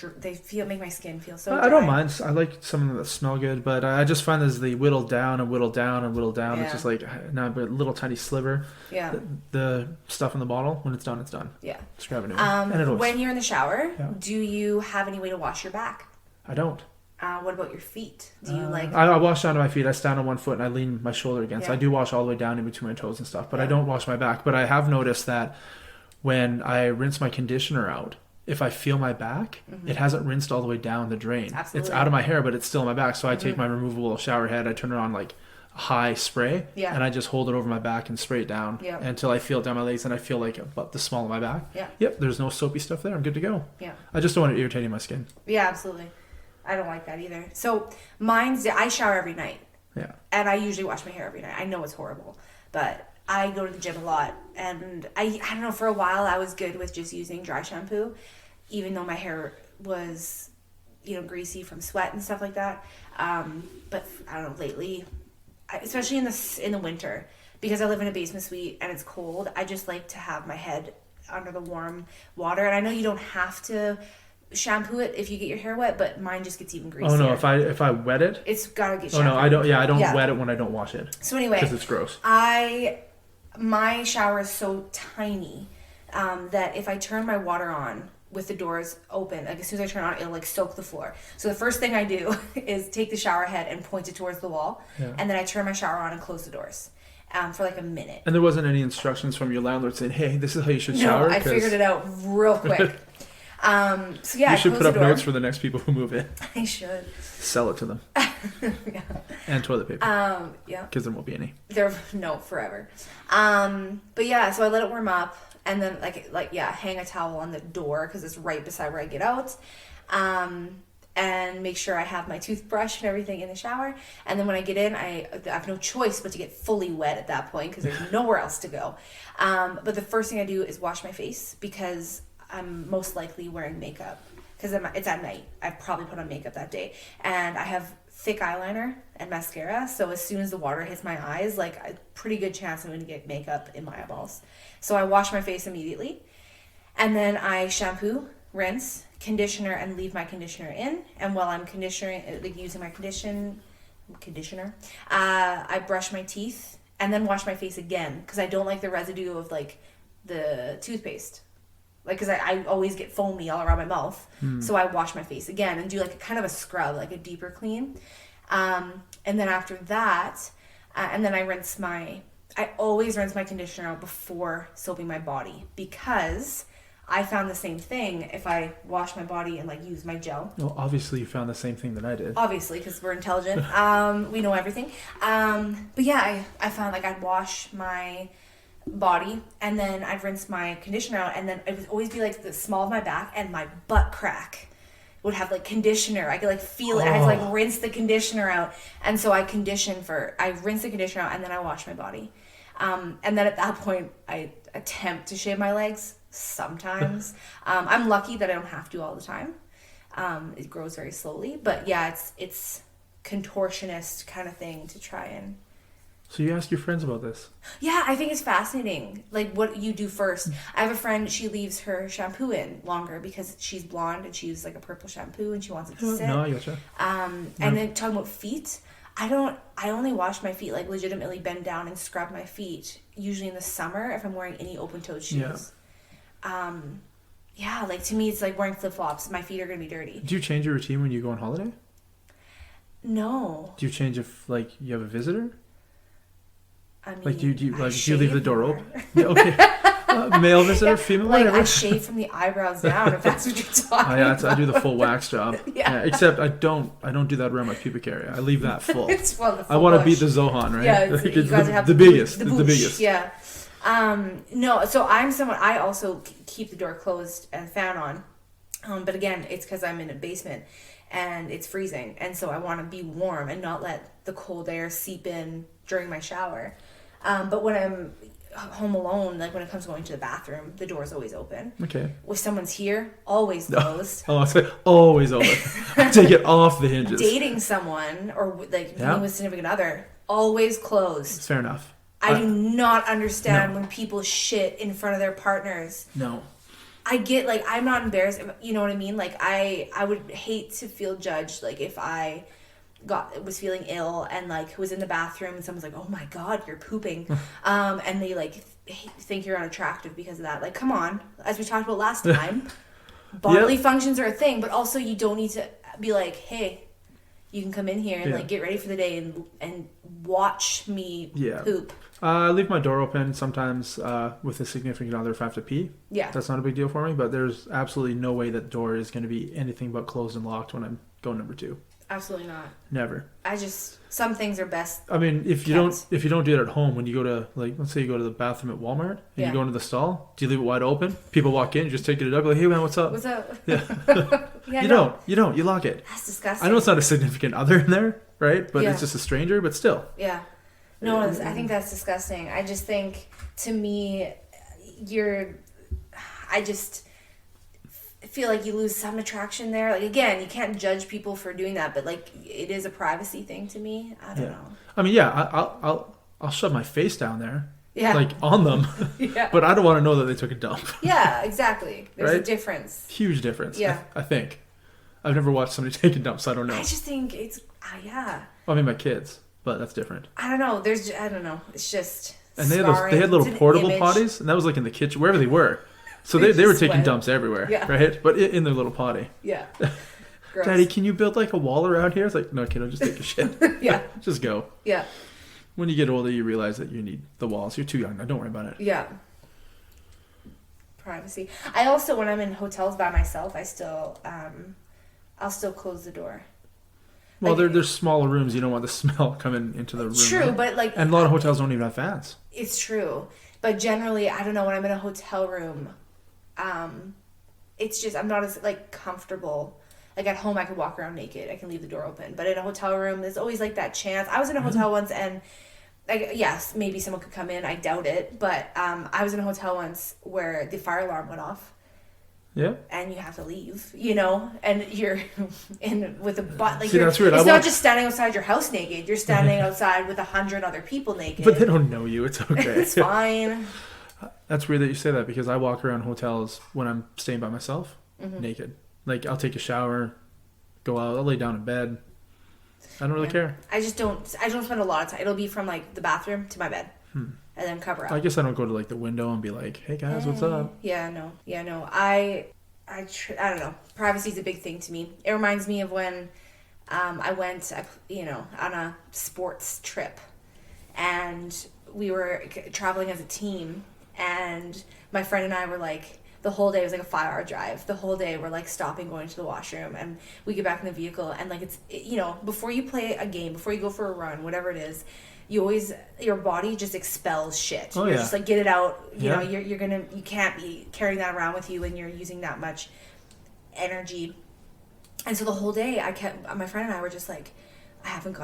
make my skin feel so dry. I don't mind. I like some of them that smell good, but I just find as they whittle down and whittle down and whittle down, it's just like now a little tiny sliver. Yeah. The stuff in the bottle, when it's done, it's done. Yeah. Just grab a new one. When you're in the shower, do you have any way to wash your back? I don't. What about your feet? Do you I wash down to my feet. I stand on one foot and I lean my shoulder against. Yeah. I do wash all the way down in between my toes and stuff, but I don't wash my back. But I have noticed that when I rinse my conditioner out, if I feel my back, it hasn't rinsed all the way down the drain. Absolutely. It's out of my hair, but it's still in my back. So I take my removable shower head, I turn it on like high spray, and I just hold it over my back and spray it down until I feel it down my legs and I feel like about the small of my back. Yeah. Yep, there's no soapy stuff there. I'm good to go. Yeah. I just don't want it irritating my skin. Yeah, absolutely. I don't like that either. So I shower every night. Yeah. And I usually wash my hair every night. I know it's horrible, but I go to the gym a lot, and I don't know, for a while I was good with just using dry shampoo, even though my hair was, greasy from sweat and stuff like that. But I don't know, lately, especially in the winter, because I live in a basement suite and it's cold, I just like to have my head under the warm water. And I know you don't have to shampoo it if you get your hair wet, but mine just gets even greasier. Oh no, if I wet it, it's gotta get shampooed. Oh no, I don't wet it when I don't wash it. So anyway, because it's gross. My shower is so tiny that if I turn my water on with the doors open, like as soon as I turn it on, it'll like soak the floor. So the first thing I do is take the shower head and point it towards the wall, and then I turn my shower on and close the doors for like a minute. And there wasn't any instructions from your landlord saying, "Hey, this is how you should shower." No, I figured it out real quick. So yeah, you should put up notes for the next people who move in. I should sell it to them. And toilet paper. Yeah, because there won't be any. Forever. But yeah, so I let it warm up, and then hang a towel on the door because it's right beside where I get out, and make sure I have my toothbrush and everything in the shower. And then when I get in, I have no choice but to get fully wet at that point because there's nowhere else to go. But the first thing I do is wash my face because I'm most likely wearing makeup because it's at night. I probably put on makeup that day, and I have thick eyeliner and mascara. So as soon as the water hits my eyes, like a pretty good chance I'm going to get makeup in my eyeballs. So I wash my face immediately. And then I shampoo, rinse, conditioner, and leave my conditioner in. And while I'm conditioning, like using my conditioner, I brush my teeth and then wash my face again because I don't like the residue of like the toothpaste. Like, because I always get foamy all around my mouth. So I wash my face again and do like a kind of a scrub, like a deeper clean. And then after that, and then I always rinse my conditioner out before soaping my body because I found the same thing if I wash my body and like use my gel. Well, obviously you found the same thing that I did. Obviously, because we're intelligent. We know everything. But yeah, I found like I'd wash my body and then I'd rinse my conditioner out, and then it would always be like the small of my back and my butt crack would have like conditioner. I could like feel it. I had to like rinse the conditioner out, and so I rinse the conditioner out and then I wash my body. And then at that point I attempt to shave my legs sometimes. I'm lucky that I don't have to all the time. It grows very slowly, but yeah, it's contortionist kind of thing to try and. So you ask your friends about this? Yeah, I think it's fascinating. Like what you do first. I have a friend, she leaves her shampoo in longer because she's blonde and she uses like a purple shampoo and she wants it to sit. No, I gotcha. And then talking about feet, I only wash my feet, like legitimately bend down and scrub my feet, usually in the summer if I'm wearing any open-toed shoes. Yeah, like to me it's like wearing flip-flops. My feet are going to be dirty. Do you change your routine when you go on holiday? No. Do you change if like you have a visitor? I mean, Like do you leave the door more. open? Yeah, okay. Male visitor, female, like whatever. I shave from the eyebrows down if that's what you're talking about. I do the full wax job. Yeah. Except I don't do that around my pubic area. I leave that full. It's the I full want to bush. beat the Zohan, right? Yeah, Like, you it's guys have the biggest. The bush, biggest. Yeah. No, so I'm someone, I also keep the door closed and fan on. But again, it's because I'm in a basement and it's freezing. And so I want to be warm and not let the cold air seep in during my shower. But when I'm home alone, like when it comes to going to the bathroom, the door's always open. Okay. If someone's here, always closed. Oh, it's always open. Take it off the hinges. Dating someone or like Yeah. being with a significant other, always closed. Fair enough. I do not understand when people shit in front of their partners. No. I get, like, I'm not embarrassed, you know what I mean? Like, I would hate to feel judged, like, if I was feeling ill and, like, was in the bathroom and someone's like, oh my God, you're pooping. And they, like, think you're unattractive because of that. Like, come on. As we talked about last time, bodily functions are a thing, but also you don't need to be like, hey, you can come in here and, like, get ready for the day and watch me poop. I leave my door open sometimes with a significant other if I have to pee. Yeah. That's not a big deal for me, but there's absolutely no way that door is going to be anything but closed and locked when I'm going number 2. Absolutely not. Never. Some things are best. I mean, if you don't do it at home, when you go to, like, let's say you go to the bathroom at Walmart and you go into the stall, do you leave it wide open? People walk in, you just take it up, like, hey man, what's up? What's up? Yeah. Yeah, You don't. You lock it. That's disgusting. I know it's not a significant other in there, right? But it's just a stranger, but still. Yeah. No, I think that's disgusting. I just think, to me, I just feel like you lose some attraction there. Like, again, you can't judge people for doing that, but, like, it is a privacy thing to me. I don't know. I mean, I'll shove my face down there. Yeah. Like, on them. Yeah. But I don't want to know that they took a dump. Yeah, exactly. There's a difference. Huge difference. Yeah. I think. I've never watched somebody take a dump, so I don't know. I just think it's, Well, I mean, my kids, but that's different. I don't know. I don't know. It's just And they had little portable potties, and that was like in the kitchen, wherever they were. So they were taking dumps everywhere, right? But in their little potty. Yeah. Daddy, can you build like a wall around here? It's like, no, kid, I'll just take a shit. Yeah. Just go. Yeah. When you get older, you realize that you need the walls. You're too young now. Don't worry about it. Yeah. Privacy. I also, when I'm in hotels by myself, I'll still close the door. Well, Like, there's smaller rooms. You don't want the smell coming into the room. True, right? but like... And a lot of hotels don't even have fans. It's true. But generally, I don't know, when I'm in a hotel room, it's just, I'm not as, like, comfortable. Like, at home, I can walk around naked. I can leave the door open. But in a hotel room, there's always, like, that chance. I was in a hotel once, and, like, yes, maybe someone could come in. I doubt it. But I was in a hotel once where the fire alarm went off. Yeah. and you have to leave, you know, and you're in with a butt like See, you're, that's weird. it's I not walk- just standing outside your house naked. You're standing outside with 100 other people naked. But they don't know you. It's okay. It's fine. That's weird that you say that because I walk around hotels when I'm staying by myself Mm-hmm. naked. Like I'll take a shower, go out, I'll lay down in bed. I don't really care. I don't spend a lot of time. It'll be from like the bathroom to my bed, and then cover up. I guess I don't go to like the window and be like, "Hey guys, what's up?" Yeah, no. I don't know. Privacy is a big thing to me. It reminds me of when I went, on a sports trip, and we were traveling as a team, and my friend and I were like, the whole day, it was like a 5-hour drive. The whole day we're like stopping, going to the washroom, and we get back in the vehicle, and like before you play a game, before you go for a run, whatever it is, your body just expels shit. Oh, You're yeah. just like, get it out. You Yeah. know, you can't be carrying that around with you when you're using that much energy. And so the whole day my friend and I were just like, I haven't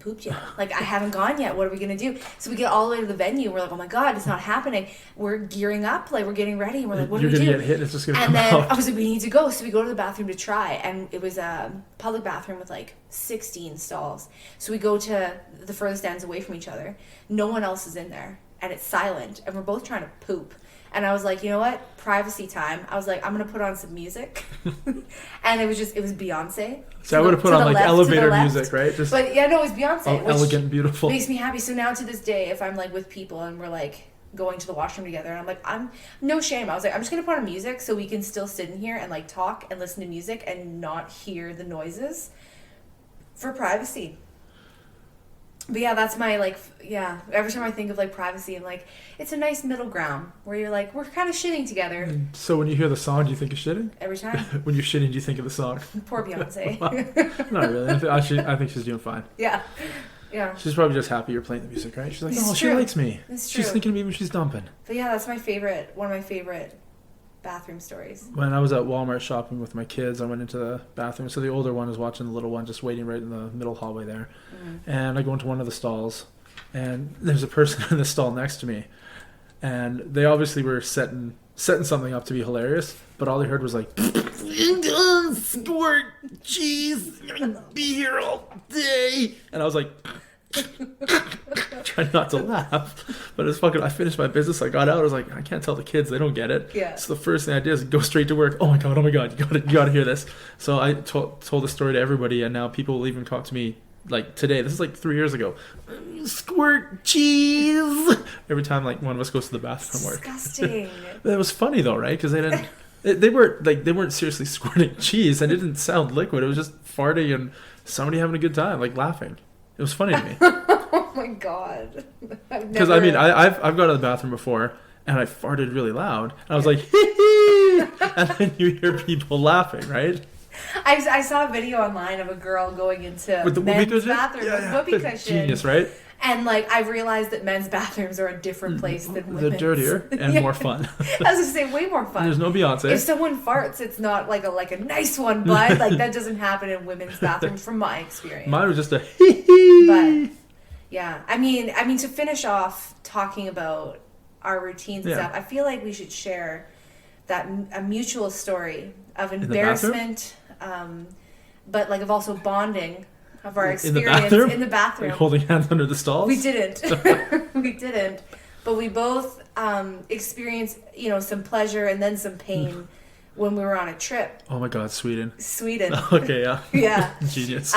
pooped yet. Like, I haven't gone yet. What are we going to do? So we get all the way to the venue. We're like, oh my God, it's not happening. We're gearing up. Like, we're getting ready. And we're like, what do we do? You're going to get hit. It's just going to And come then out. I was like, we need to go. So we go to the bathroom to try. And it was a public bathroom with like 16 stalls. So we go to the furthest ends away from each other. No one else is in there. And it's silent. And we're both trying to poop. And I was like, you know what? Privacy time. I was like, I'm going to put on some music. And it was Beyonce. So I would have put on like elevator music, right? Just But yeah, no, it was Beyonce. all which elegant and beautiful. makes me happy. So now to this day, if I'm like with people and we're like going to the washroom together, and I'm like, I'm no shame. I was like, I'm just going to put on music so we can still sit in here and like talk and listen to music and not hear the noises for privacy. But yeah, that's my every time I think of like privacy, I'm like, it's a nice middle ground where you're like, we're kind of shitting together So when you hear the song, do you think of shitting? every time. When you're shitting, do you think of the song? Poor Beyonce. Not really. I think she's doing fine. Yeah. Yeah. She's probably just happy you're playing the music, right? She's like, It's oh, she true. likes me. It's She's true. thinking of me when she's dumping. But yeah, that's one of my favorite bathroom stories. When I was at Walmart shopping with my kids, I went into the bathroom. So the older one is watching the little one, just waiting right in the middle hallway there. And I go into one of the stalls, and there's a person in the stall next to me, and they obviously were setting something up to be hilarious, but all they heard was like, squirt, cheese, I'm gonna be here all day, and I was like, trying not to laugh, but it's fucking. I finished my business. I got out. I was like, I can't tell the kids; they don't get it. Yeah. So the first thing I did is go straight to work. Oh my god! You gotta hear this. So I told the story to everybody, and now people will even talk to me like today. This is like 3 years ago. Squirt cheese every time like one of us goes to the bathroom. Work. Disgusting. That was funny though, right? Because they didn't. They weren't seriously squirting cheese, and it didn't sound liquid. It was just farting and somebody having a good time, like laughing. It was funny to me. Oh my God. Because I mean, I've gone to the bathroom before and I farted really loud. And I was like, hee hee, and then you hear people laughing, right? I saw a video online of a girl going into With the whoopee men's cushion? bathroom with whoopee cushion. Genius, right? And like I realized that men's bathrooms are a different place than women's. They're dirtier and Yeah. more fun. I was gonna say way more fun. There's no Beyonce. If someone farts, it's not like a nice one, but like that doesn't happen in women's bathrooms from my experience. Mine was just a hee hee. But yeah, I mean to finish off talking about our routines and Yeah. stuff, I feel like we should share a mutual story of the bathroom? embarrassment, but like of also bonding of our In the experience bathroom? in the bathroom. Like holding hands under the stalls? We didn't. We didn't. But we both experienced, some pleasure and then some pain when we were on a trip. Oh my god, Sweden. Sweden. Okay, yeah. Yeah. Genius.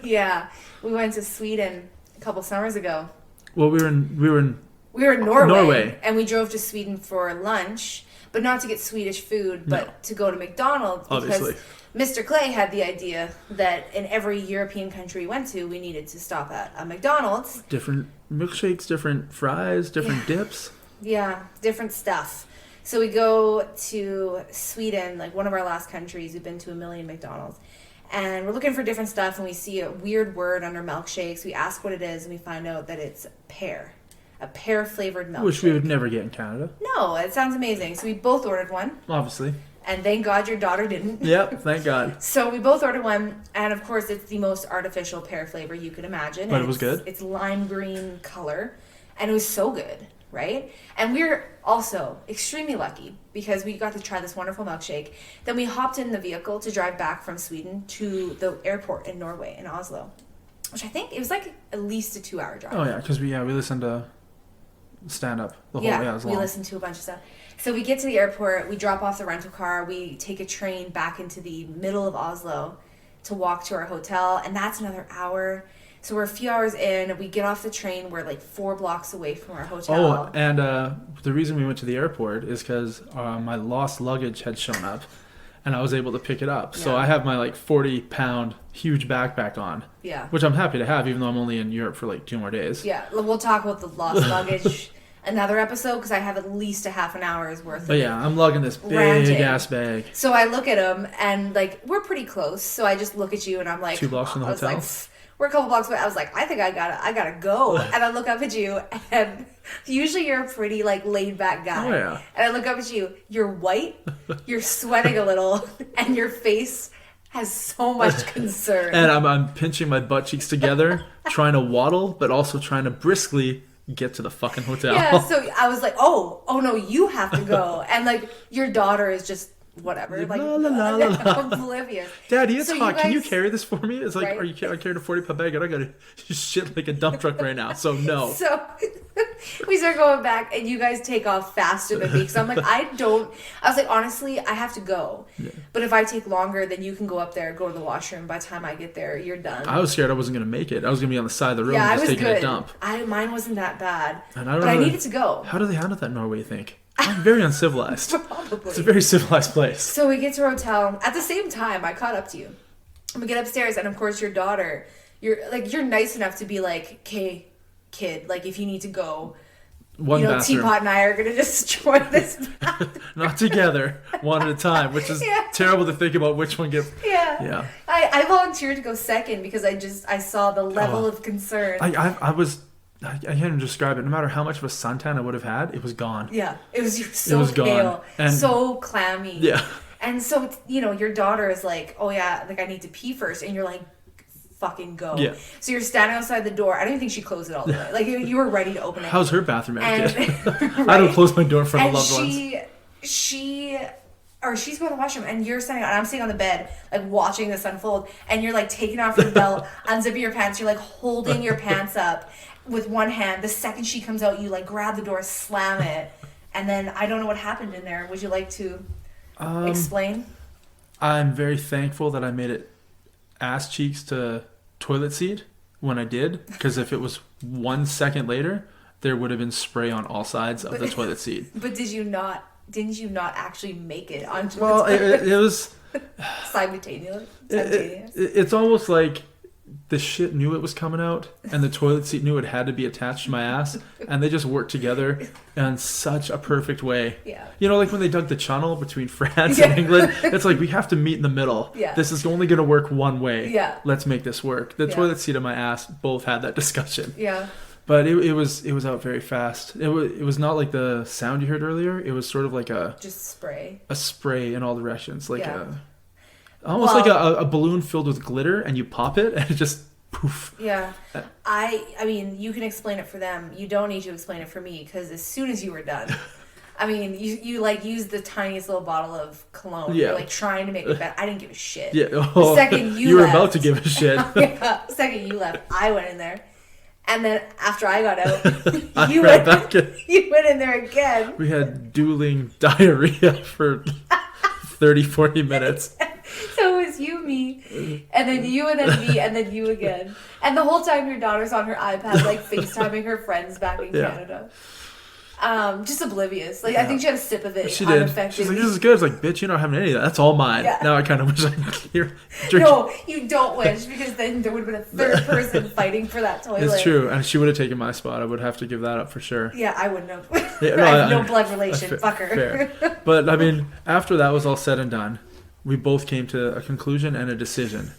Yeah. We went to Sweden a couple summers ago. Well, we were in We were in Norway, Norway. and we drove to Sweden for lunch, but not to get Swedish food, but to go to McDonald's because Obviously. Mr. Clay had the idea that in every European country we went to, we needed to stop at a McDonald's. different milkshakes, different fries, different dips. Yeah, different stuff. So we go to Sweden, like one of our last countries. We've been to 1 million McDonald's. And we're looking for different stuff, and we see a weird word under milkshakes. We ask what it is, and we find out that it's pear. A pear-flavored milkshake. Which we would never get in Canada, No, it sounds amazing. So we both ordered one, obviously. and thank God your daughter didn't. Yep, thank God. So we both ordered one, and of course it's the most artificial pear flavor you could imagine. But and it was good? It's lime green color, and it was so good. right? And we're also extremely lucky because we got to try this wonderful milkshake. Then we hopped in the vehicle to drive back from Sweden to the airport in Norway, in Oslo, which I think it was like at least a 2-hour drive. Oh yeah, because we listened to stand up the whole way. Yeah, it was we long. listened to a bunch of stuff. So we get to the airport, we drop off the rental car, we take a train back into the middle of Oslo to walk to our hotel, and that's another hour. So we're a few hours in, we get off the train, we're like 4 blocks away from our hotel. Oh, and the reason we went to the airport is because my lost luggage had shown up, and I was able to pick it up. So Yeah. I have my like 40-pound huge backpack on, Yeah. which I'm happy to have, even though I'm only in Europe for like 2 more days. Yeah, we'll talk about the lost luggage another episode because I have at least a half an hour's worth of But yeah, I'm lugging this big Ranting. ass bag. So I look at him and like we're pretty close. So I just look at you and I'm like 2 blocks from the I was hotel? like, "Pfft, we're a couple blocks away. I was like, I think I gotta go. And I look up at you and usually you're a pretty like laid back guy. Oh, yeah. And I look up at you, you're white, you're sweating a little, and your face has so much concern. And I'm pinching my butt cheeks together, trying to waddle, but also trying to briskly get to the fucking hotel. Yeah, so I was like, oh no, you have to go. And like your daughter is just whatever, like La, la, la, la, la. oblivious. Daddy, it's So you hot. Can you guys- carry this for me? It's like, Right. I carried a 40-pound bag and I gotta shit like a dump truck right now. So no. So we start going back, and you guys take off faster than me. Because I'm like, I was like, honestly, I have to go. Yeah. But if I take longer, then you can go up there, go to the washroom. By the time I get there, you're done. I was scared I wasn't gonna make it. I was gonna be on the side of the road yeah, I just was taking good. a dump. Mine wasn't that bad, And I don't but I know- needed to go. How do they handle that in Norway, you think? I'm very uncivilized. Probably. It's a very civilized place. So we get to our hotel. At the same time, I caught up to you. And we get upstairs, and of course, your daughter, you're nice enough to be like, okay, kid, like if you need to go, One bathroom. Teapot and I are gonna destroy this bathroom. Not together, one at a time, which is Yeah. terrible to think about which one gets. Yeah. Yeah. I volunteered to go second because I saw the level Oh. of concern. I can't even describe it. No matter how much of a suntan I would have had, it was gone. Yeah, it was so was gone. pale, And- so clammy. Yeah. And so your daughter is like, oh yeah, like I need to pee first, and you're like, fucking go. Yeah. So you're standing outside the door. I don't even think she closed it all the way. Like you were ready to open it. How's her bathroom and, etiquette? I don't close my door in front of and loved ones. she's going to the washroom, and you're standing, and I'm sitting on the bed, like watching this unfold, and you're like taking off your belt, unzipping your pants, you're like holding your pants up with one hand. The second she comes out, you like grab the door, slam it, and then I don't know what happened in there. Would you like to explain? I'm very thankful that I made it ass cheeks to toilet seat when I did, because if it was 1 second later, there would have been spray on all sides of the toilet seat. But didn't you not actually make it onto Well, the toilet it was. simultaneously? It's almost like the shit knew it was coming out, and the toilet seat knew it had to be attached to my ass, and they just worked together in such a perfect way. Yeah. You know, like when they dug the channel between France Yeah. and England, it's like we have to meet in the middle. Yeah. This is only going to work one way. Yeah. Let's make this work. The Yeah. toilet seat and my ass both had that discussion. Yeah. But it was out very fast. It was not like the sound you heard earlier. It was sort of like Just spray. a spray in all directions, like Yeah. almost Well- like a balloon filled with glitter, and you pop it and it just poof. Yeah. I mean, you can explain it for them. You don't need to explain it for me, because as soon as you were done, I mean, you like used the tiniest little bottle of cologne. Yeah. You're like trying to make it better. I didn't give a shit. Yeah. The second you were left, about to give a shit. Yeah. The second you left, I went in there. And then after I got out, I you ran went, back in. you went in there again. We had dueling diarrhea for 30, 40 minutes. So it was you, me, and then you, and then me, and then you again. And the whole time your daughter's on her iPad, like FaceTiming her friends back in Yeah. Canada. Just oblivious. Like I think she had a sip of it She did. unaffected. She's like, this is good. It's like, bitch, you're not having any of that. That's all mine. Yeah. Now I kind of wish I could hear drink. No, you don't wish, because then there would have been a third person fighting for that toilet. It's true. And she would have taken my spot. I would have to give that up for sure. Yeah, I wouldn't have. Yeah, I have no I- blood relation. Fair- Fuck her. Fair. But I mean, after that was all said and done, we both came to a conclusion and a decision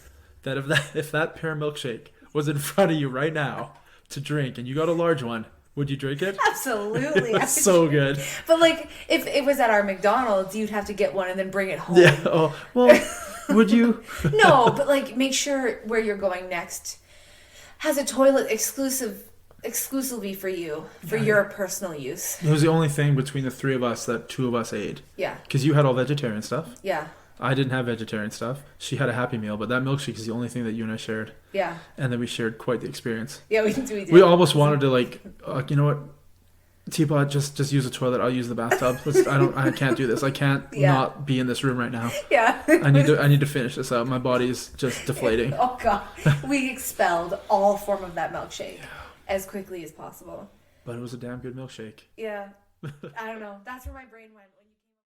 that if that pear milkshake was in front of you right now to drink, and you got a large one, would you drink it? Absolutely. It was so good. But like, if it was at our McDonald's, you'd have to get one and then bring it home. Yeah. Oh well. Would you? No, but like, make sure where you're going next has a toilet exclusive exclusively for you, for your personal use. It was the only thing between the three of us that two of us ate. Yeah. Because you had all vegetarian stuff. Yeah. I didn't have vegetarian stuff. She had a Happy Meal, but that milkshake is the only thing that you and I shared. Yeah. And then we shared quite the experience. Yeah, we did. We almost wanted to like, you know what, Teapot, just use the toilet. I'll use the bathtub. I can't do this. I can't not be in this room right now. Yeah. I need to finish this out. My body's just deflating. Oh god, we expelled all form of that milkshake as quickly as possible. But it was a damn good milkshake. Yeah. I don't know. That's where my brain went when you came.